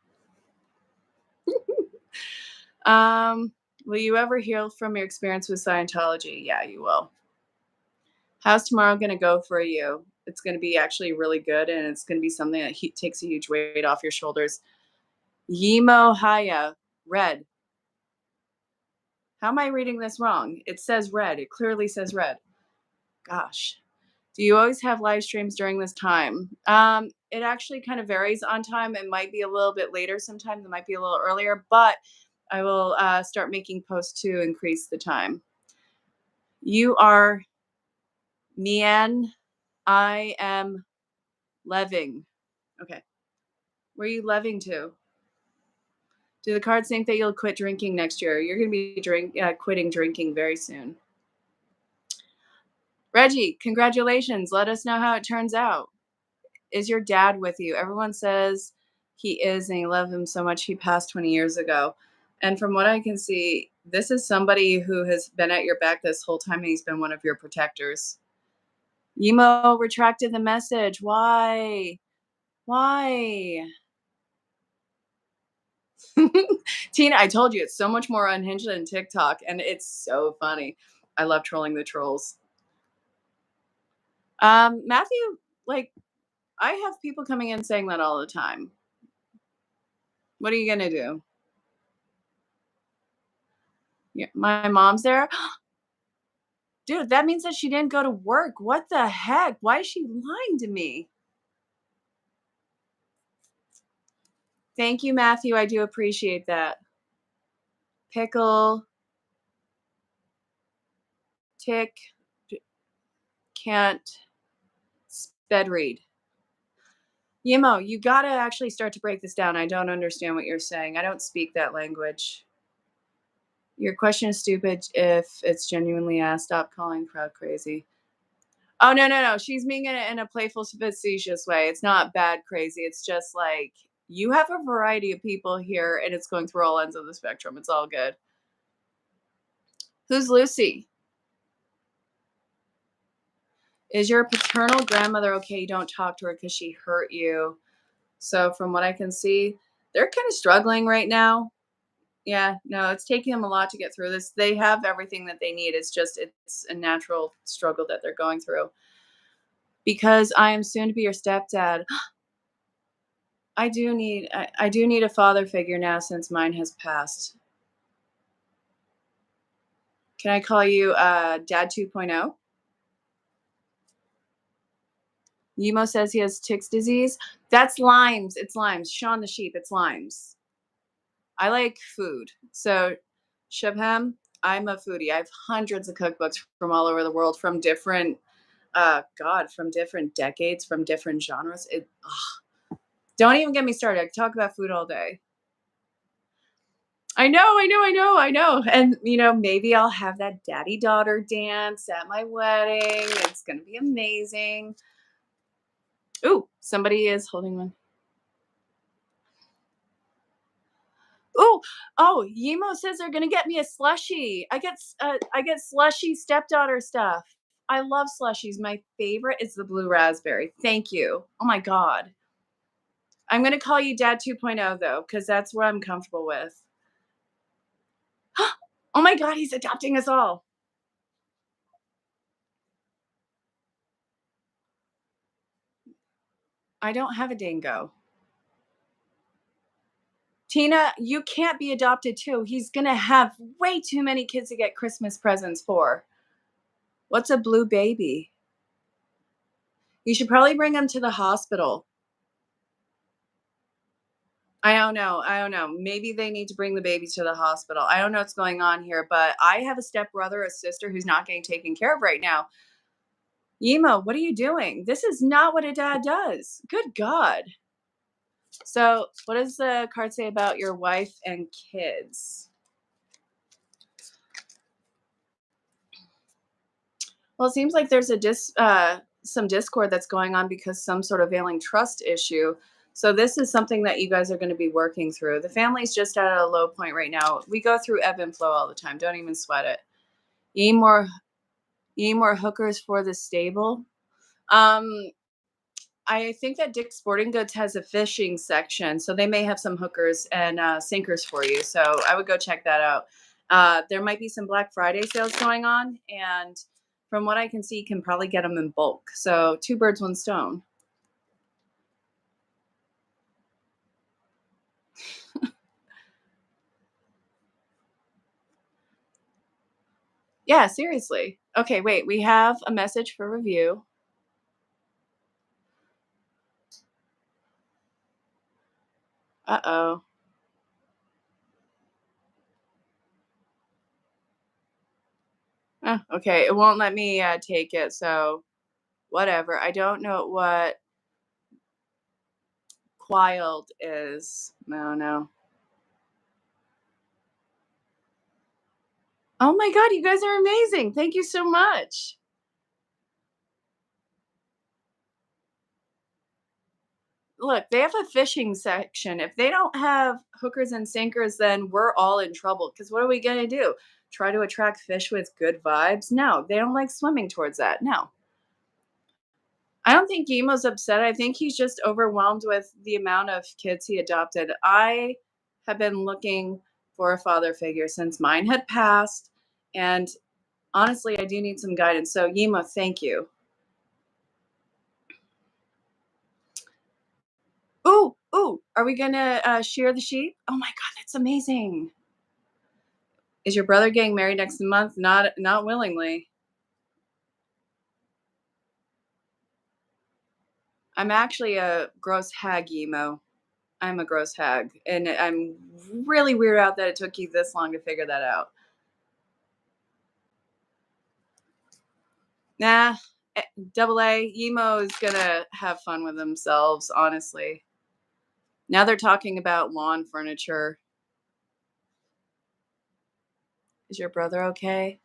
Um, will you ever heal from your experience with Scientology? Yeah, you will. How's tomorrow going to go for you? It's going to be actually really good, and it's going to be something that takes a huge weight off your shoulders. Yimo Haya, red. How am I reading this wrong? It says red. It clearly says red. Gosh. Do you always have live streams during this time? It actually kind of varies on time. It might be a little bit later sometimes. It might be a little earlier, but I will start making posts to increase the time. You are Mian. I am Leving. Okay. Where are you leving to? Do the cards think that you'll quit drinking next year? You're going to be quitting drinking very soon. Reggie, congratulations. Let us know how it turns out. Is your dad with you? Everyone says he is, and you love him so much. He passed 20 years ago. And from what I can see, this is somebody who has been at your back this whole time, and he's been one of your protectors. Yemo retracted the message. Why? Why? Tina, I told you it's so much more unhinged than TikTok, and it's so funny. I love trolling the trolls. Matthew, like, I have people coming in saying that all the time. What are you gonna do? Yeah, my mom's there. Dude, that means that she didn't go to work. What the heck? Why is she lying to me? Thank you, Matthew. I do appreciate that. Pickle, tick, can't, sped read. Yimo, you gotta actually start to break this down. I don't understand what you're saying. I don't speak that language. Your question is stupid if it's genuinely asked. Stop calling crowd crazy. Oh, no, no, no. She's being in a playful, facetious way. It's not bad crazy. It's just like you have a variety of people here and it's going through all ends of the spectrum. It's all good. Who's Lucy? Is your paternal grandmother okay? You don't talk to her because she hurt you. So, from what I can see, they're kind of struggling right now. Yeah, no, it's taking them a lot to get through this. They have everything that they need. It's a natural struggle that they're going through. Because I am soon to be your stepdad. I do need a father figure now since mine has passed. Can I call you Dad 2.0? Yemo says he has Tick's disease. That's Lyme's. It's Lyme's. Sean the sheep. It's Lyme's. I like food. So, Shabham, I'm a foodie. I have hundreds of cookbooks from all over the world, from different, from different decades, from different genres. Don't even get me started. I could talk about food all day. I know. And maybe I'll have that daddy-daughter dance at my wedding. It's gonna be amazing. Ooh, somebody is holding one. Ooh, oh, Yemo says they're gonna get me a slushie. I get slushy stepdaughter stuff. I love slushies. My favorite is the blue raspberry. Thank you. Oh my god. I'm gonna call you Dad 2.0 though, because that's what I'm comfortable with. Oh my god, he's adopting us all. I don't have a dingo. Tina, you can't be adopted too. He's gonna have way too many kids to get Christmas presents for. What's a blue baby? You should probably bring him to the hospital. I don't know. I don't know. Maybe they need to bring the baby to the hospital. I don't know what's going on here, but I have a stepbrother, a sister who's not getting taken care of right now. Yemo, what are you doing? This is not what a dad does. Good God. So, what does the card say about your wife and kids? Well, it seems like there's some discord that's going on because some sort of ailing trust issue. So this is something that you guys are going to be working through. The family's just at a low point right now. We go through ebb and flow all the time. Don't even sweat it. Need more, need more hookers for the stable. Um, I think that Dick's Sporting Goods has a fishing section, so they may have some hookers and sinkers for you. So I would go check that out. There might be some Black Friday sales going on, and from what I can see, you can probably get them in bulk. So two birds, one stone. Yeah, seriously. Okay, wait. We have a message for review. Uh-oh. Okay, it won't let me take it, so whatever. I don't know what Wild is. No, no. Oh my god, you guys are amazing. Thank you so much. Look, they have a fishing section. If they don't have hookers and sinkers, then we're all in trouble. Because what are we going to do? Try to attract fish with good vibes? No, they don't like swimming towards that. No. I don't think Gimo's upset. I think he's just overwhelmed with the amount of kids he adopted. I have been looking for a father figure since mine had passed. And honestly, I do need some guidance. So, Yimo, thank you. Ooh, ooh, are we gonna shear the sheep? Oh my god, that's amazing. Is your brother getting married next month? Not willingly. I'm actually a gross hag emo. I'm a gross hag, and I'm really weirded out that it took you this long to figure that out. Nah, double A emo is gonna have fun with themselves. Honestly, now they're talking about lawn furniture. Is your brother okay?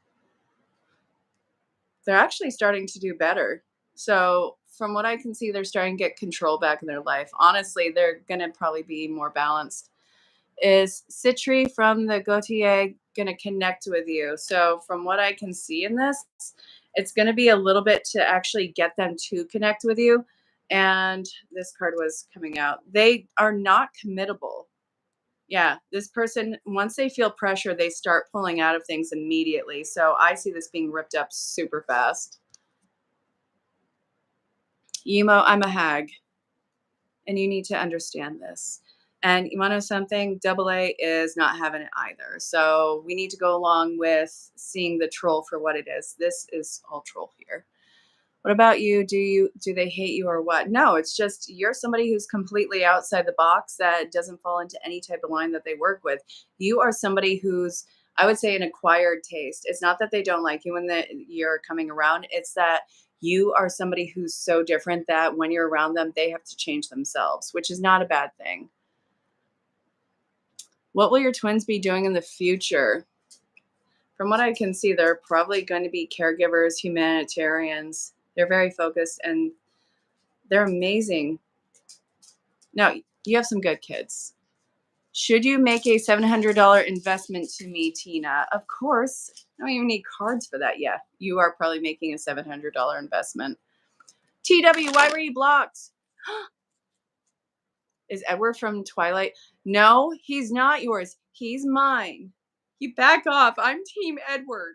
They're actually starting to do better. So, from what I can see, they're starting to get control back in their life. Honestly, they're going to probably be more balanced. Is Citri from the Gautier going to connect with you? So, from what I can see in this, it's going to be a little bit to actually get them to connect with you. And this card was coming out. They are not committable. Yeah, this person, once they feel pressure, they start pulling out of things immediately. So I see this being ripped up super fast. Emo, I'm a hag, and you need to understand this. And you want to know something? Double A is not having it either. So we need to go along with seeing the troll for what it is. This is all troll here. What about you? Do they hate you or what? No, it's just you're somebody who's completely outside the box that doesn't fall into any type of line that they work with. You are somebody who's, I would say, an acquired taste. It's not that they don't like you when you're coming around. It's that you are somebody who's so different that when you're around them, they have to change themselves, which is not a bad thing. What will your twins be doing in the future? From what I can see, they're probably going to be caregivers, humanitarians. They're very focused and they're amazing. No, you have some good kids. Should you make a $700 investment to me, Tina? Of course. I don't even need cards for that yet. You are probably making a $700 investment. TW, why were you blocked? Is Edward from Twilight? No, he's not yours. He's mine. You back off. I'm Team Edward.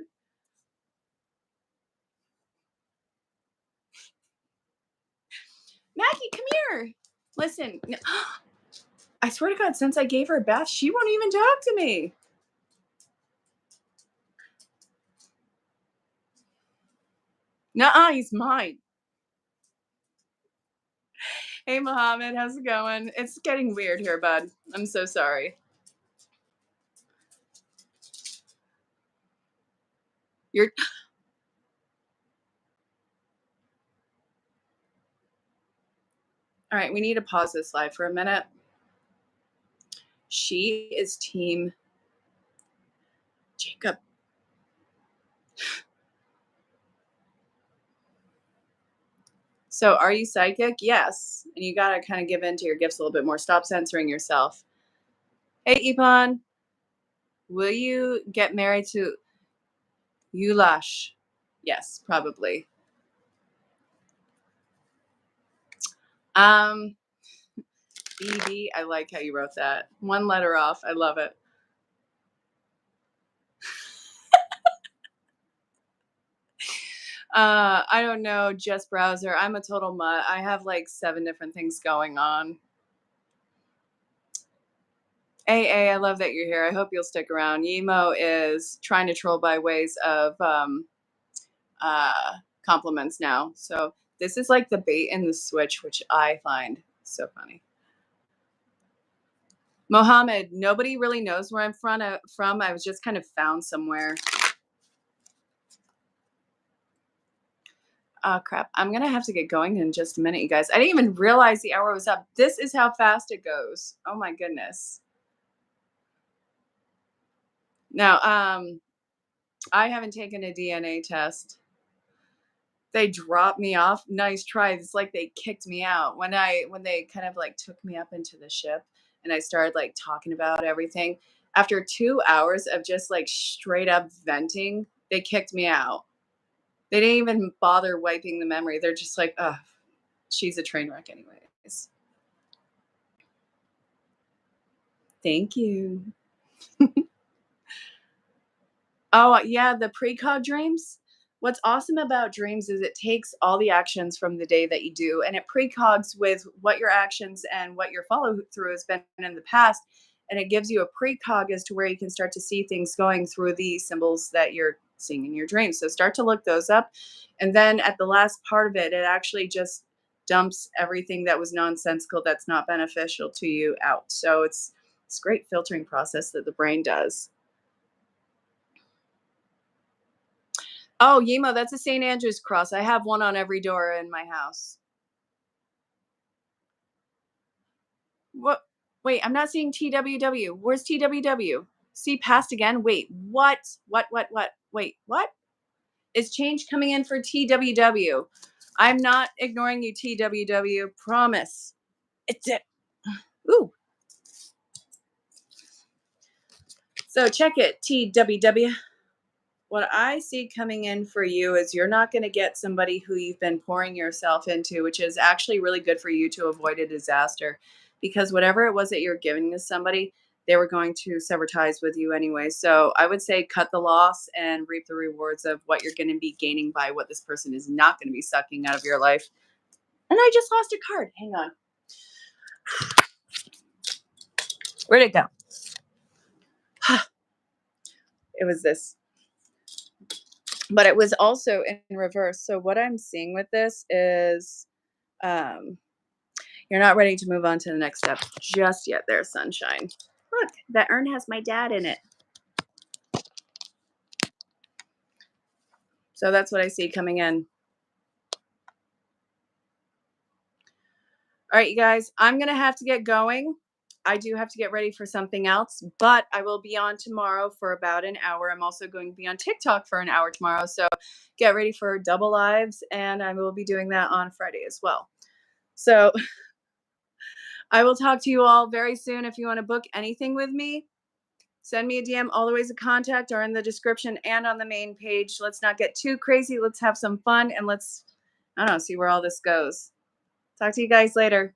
Maggie, come here. Listen, I swear to God, since I gave her a bath, she won't even talk to me. Nuh-uh, he's mine. Hey, Mohammed, how's it going? It's getting weird here, bud. I'm so sorry. You're all right. We need to pause this live for a minute. She is Team Jacob. So, are you psychic? Yes. And you got to kind of give in to your gifts a little bit more. Stop censoring yourself. Hey, Ipan, will you get married to Ulash? Yes, probably. Um, BB, I like how you wrote that. One letter off. I love it. I don't know, just browser. I'm a total mutt. I have like 7 different things going on. AA, I love that you're here. I hope you'll stick around. Yemo is trying to troll by ways of uh, compliments now. So this is like the bait and the switch, which I find so funny. Mohammed, nobody really knows where I'm from. I was just kind of found somewhere. Oh, crap. I'm going to have to get going in just a minute, you guys. I didn't even realize the hour was up. This is how fast it goes. Oh, my goodness. Now, I haven't taken a DNA test. They dropped me off. Nice try. It's like they kicked me out when they kind of like took me up into the ship and I started like talking about everything. After 2 hours of just like straight up venting, they kicked me out. They didn't even bother wiping the memory. They're just like, oh, she's a train wreck anyways. Thank you. Oh, yeah, the precog dreams. What's awesome about dreams is it takes all the actions from the day that you do and it precogs with what your actions and what your follow through has been in the past. And it gives you a precog as to where you can start to see things going through the symbols that you're seeing in your dreams. So start to look those up. And then at the last part of it, it actually just dumps everything that was nonsensical that's not beneficial to you out. So it's a great filtering process that the brain does. Oh, Yemo, that's a St. Andrew's cross. I have one on every door in my house. What? Wait, I'm not seeing TWW. Where's TWW? See past again. Wait, what? What? Wait, what? Is change coming in for TWW? I'm not ignoring you, TWW. Promise. It's it. Ooh. So check it, TWW. What I see coming in for you is you're not going to get somebody who you've been pouring yourself into, which is actually really good for you to avoid a disaster, because whatever it was that you're giving to somebody, they were going to sever ties with you anyway. So I would say cut the loss and reap the rewards of what you're going to be gaining by what this person is not going to be sucking out of your life. And I just lost a card. Hang on. Where'd it go? It was this. But it was also in reverse. So what I'm seeing with this is um, you're not ready to move on to the next step just yet there, sunshine. Look, that urn has my dad in it. So that's what I see coming in. All right, you guys, I'm going to have to get going. I do have to get ready for something else, but I will be on tomorrow for about an hour. I'm also going to be on TikTok for an hour tomorrow. So get ready for double lives, and I will be doing that on Friday as well. So I will talk to you all very soon. If you want to book anything with me, send me a DM. All the ways of contact are in the description and on the main page. Let's not get too crazy. Let's have some fun, and let's, I don't know, see where all this goes. Talk to you guys later.